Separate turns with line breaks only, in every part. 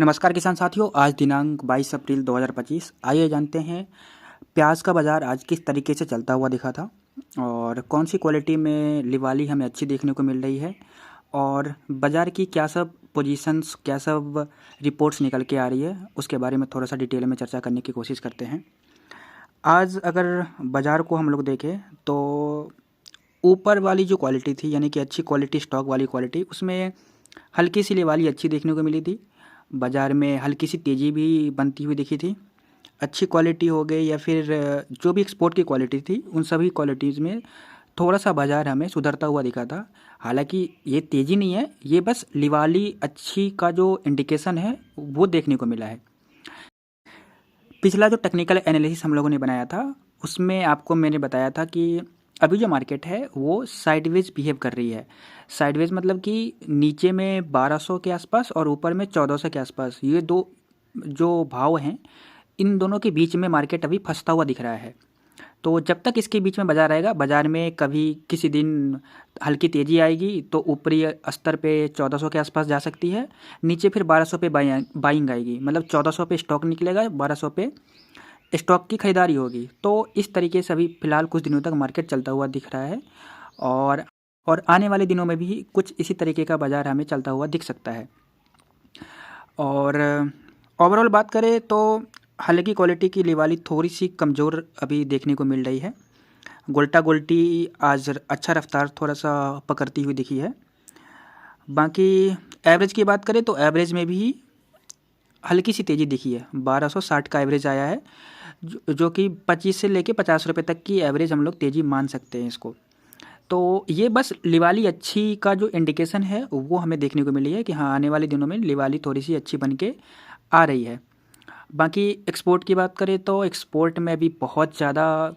नमस्कार किसान साथियों, आज दिनांक 22 अप्रैल 2025। आइए जानते हैं प्याज का बाज़ार आज किस तरीके से चलता हुआ दिखा था और कौन सी क्वालिटी में लिवाली हमें अच्छी देखने को मिल रही है और बाज़ार की क्या सब पोजीशंस, क्या सब रिपोर्ट्स निकल के आ रही है, उसके बारे में थोड़ा सा डिटेल में चर्चा करने की कोशिश करते हैं। आज अगर बाज़ार को हम लोग देखें तो ऊपर वाली जो क्वालिटी थी, यानी कि अच्छी क्वालिटी, स्टॉक वाली क्वालिटी, उसमें हल्की सी लिवाली अच्छी देखने को मिली थी। बाज़ार में हल्की सी तेज़ी भी बनती हुई दिखी थी। अच्छी क्वालिटी हो गई या फिर जो भी एक्सपोर्ट की क्वालिटी थी, उन सभी क्वालिटीज़ में थोड़ा सा बाज़ार हमें सुधरता हुआ दिखा था। हालांकि ये तेज़ी नहीं है, ये बस लिवाली अच्छी का जो इंडिकेशन है वो देखने को मिला है। पिछला जो टेक्निकल एनालिसिस हम लोगों ने बनाया था, उसमें आपको मैंने बताया था कि अभी जो मार्केट है वो साइडवेज बिहेव कर रही है। साइडवेज मतलब कि नीचे में 1200 के आसपास और ऊपर में 1400 के आसपास, ये दो जो भाव हैं, इन दोनों के बीच में मार्केट अभी फंसता हुआ दिख रहा है। तो जब तक इसके बीच में बाज़ार रहेगा, बाज़ार में कभी किसी दिन हल्की तेज़ी आएगी तो ऊपरी स्तर पे 1400 के आसपास जा सकती है, नीचे फिर 1200 पे बाइंग आएगी, मतलब 1400 पे स्टॉक निकलेगा, 1200 पे स्टॉक की खरीदारी होगी। तो इस तरीके से अभी फ़िलहाल कुछ दिनों तक मार्केट चलता हुआ दिख रहा है और आने वाले दिनों में भी कुछ इसी तरीके का बाज़ार हमें चलता हुआ दिख सकता है। और ओवरऑल बात करें तो हल्की क्वालिटी की लिवाली थोड़ी सी कमज़ोर अभी देखने को मिल रही है। गोल्टा गोल्टी आज अच्छा रफ्तार थोड़ा सा पकड़ती हुई दिखी है। बाकी एवरेज की बात करें तो एवरेज में भी हल्की सी तेज़ी दिखी है। 1260 का एवरेज आया है, जो कि 25 से लेके 50 रुपये तक की एवरेज हम लोग तेज़ी मान सकते हैं इसको। तो ये बस लिवाली अच्छी का जो इंडिकेशन है वो हमें देखने को मिली है कि हाँ, आने वाले दिनों में लिवाली थोड़ी सी अच्छी बन के आ रही है। बाकी एक्सपोर्ट की बात करें तो एक्सपोर्ट में भी बहुत ज़्यादा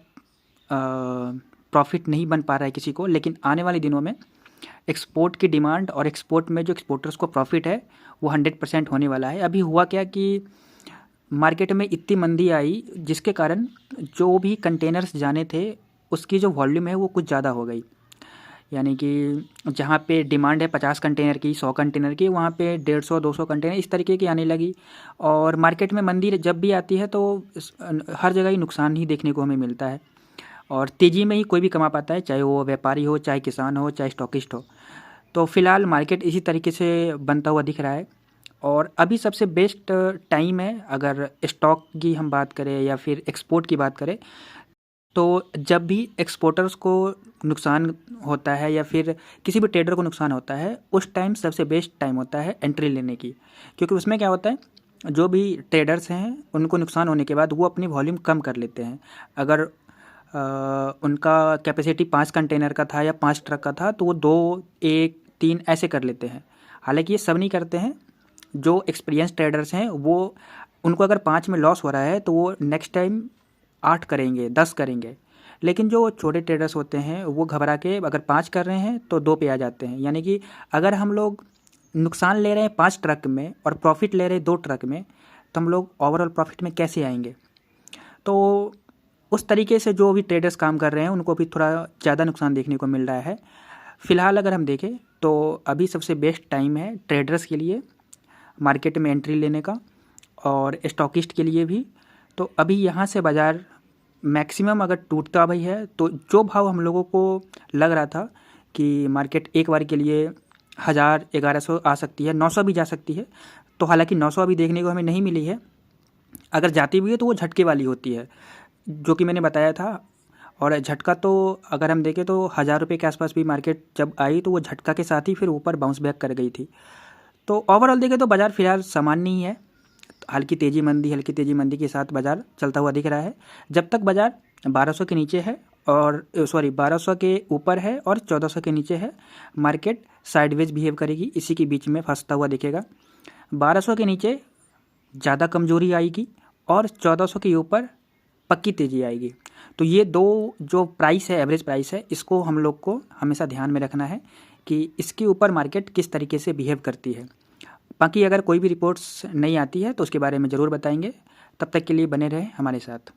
प्रॉफिट नहीं बन पा रहा है किसी को, लेकिन आने वाले दिनों में एक्सपोर्ट की डिमांड और एक्सपोर्ट में जो एक्सपोर्टर्स को प्रॉफिट है वो 100% होने वाला है। अभी हुआ क्या कि मार्केट में इतनी मंदी आई जिसके कारण जो भी कंटेनर्स जाने थे उसकी जो वॉल्यूम है वो कुछ ज़्यादा हो गई। यानी कि जहाँ पे डिमांड है 50 कंटेनर की, 100 कंटेनर की, वहाँ पे 150-200 कंटेनर इस तरीके की आने लगी। और मार्केट में मंदी जब भी आती है तो हर जगह ही नुकसान ही देखने को हमें मिलता है और तेज़ी में ही कोई भी कमा पाता है, चाहे वो व्यापारी हो, चाहे किसान हो, चाहे स्टॉकिस्ट हो। तो फ़िलहाल मार्केट इसी तरीके से बनता हुआ दिख रहा है और अभी सबसे बेस्ट टाइम है अगर स्टॉक की हम बात करें या फिर एक्सपोर्ट की बात करें, तो जब भी एक्सपोर्टर्स को नुकसान होता है या फिर किसी भी ट्रेडर को नुकसान होता है, उस टाइम सबसे बेस्ट टाइम होता है एंट्री लेने की। क्योंकि उसमें क्या होता है, जो भी ट्रेडर्स हैं उनको नुकसान होने के बाद वो अपनी वॉल्यूम कम कर लेते हैं। अगर उनका कैपेसिटी 5 कंटेनर का था या 5 ट्रक का था तो वो 2, 1, 3 ऐसे कर लेते हैं। हालांकि ये सब नहीं करते हैं। जो एक्सपीरियंस ट्रेडर्स हैं वो, उनको अगर 5 में लॉस हो रहा है तो वो नेक्स्ट टाइम 8 करेंगे, 10 करेंगे। लेकिन जो छोटे ट्रेडर्स होते हैं वो घबरा के अगर 5 कर रहे हैं तो 2 पे आ जाते हैं। यानी कि अगर हम लोग नुकसान ले रहे हैं 5 ट्रक में और प्रॉफिट ले रहे हैं 2 ट्रक में, तो हम लोग ओवरऑल प्रॉफिट में कैसे आएंगे? तो उस तरीके से जो भी ट्रेडर्स काम कर रहे हैं उनको भी थोड़ा ज़्यादा नुकसान देखने को मिल रहा है। फ़िलहाल अगर हम देखें तो अभी सबसे बेस्ट टाइम है ट्रेडर्स के लिए मार्केट में एंट्री लेने का और स्टॉकिस्ट के लिए भी। तो अभी यहाँ से बाज़ार मैक्सिमम अगर टूटता भी है तो जो भाव हम लोगों को लग रहा था कि मार्केट एक बार के लिए 1000, 1100 आ सकती है, 900 भी जा सकती है, तो हालांकि 900 अभी देखने को हमें नहीं मिली है। अगर जाती भी है तो वो झटके वाली होती है, जो कि मैंने बताया था। और झटका तो अगर हम देखें तो 1000 रुपये के आसपास भी मार्केट जब आई तो वो झटका के साथ ही फिर ऊपर बाउंस बैक कर गई थी। तो ओवरऑल देखें तो बाज़ार फ़िलहाल सामान्य ही है। हल्की तेज़ी मंदी के साथ बाज़ार चलता हुआ दिख रहा है। जब तक बाज़ार 1200 के नीचे है और 1200 के ऊपर है और 1400 के नीचे है, मार्केट साइडवेज बिहेव करेगी, इसी के बीच में फंसता हुआ दिखेगा। 1200 के नीचे ज़्यादा कमज़ोरी आएगी और 1400 के ऊपर पक्की तेज़ी आएगी। तो ये दो जो प्राइस है, एवरेज प्राइस है, इसको हम लोग को हमेशा ध्यान में रखना है कि इसके ऊपर मार्केट किस तरीके से बिहेव करती है। बाकी अगर कोई भी रिपोर्ट्स नहीं आती है तो उसके बारे में ज़रूर बताएंगे। तब तक के लिए बने रहें हमारे साथ।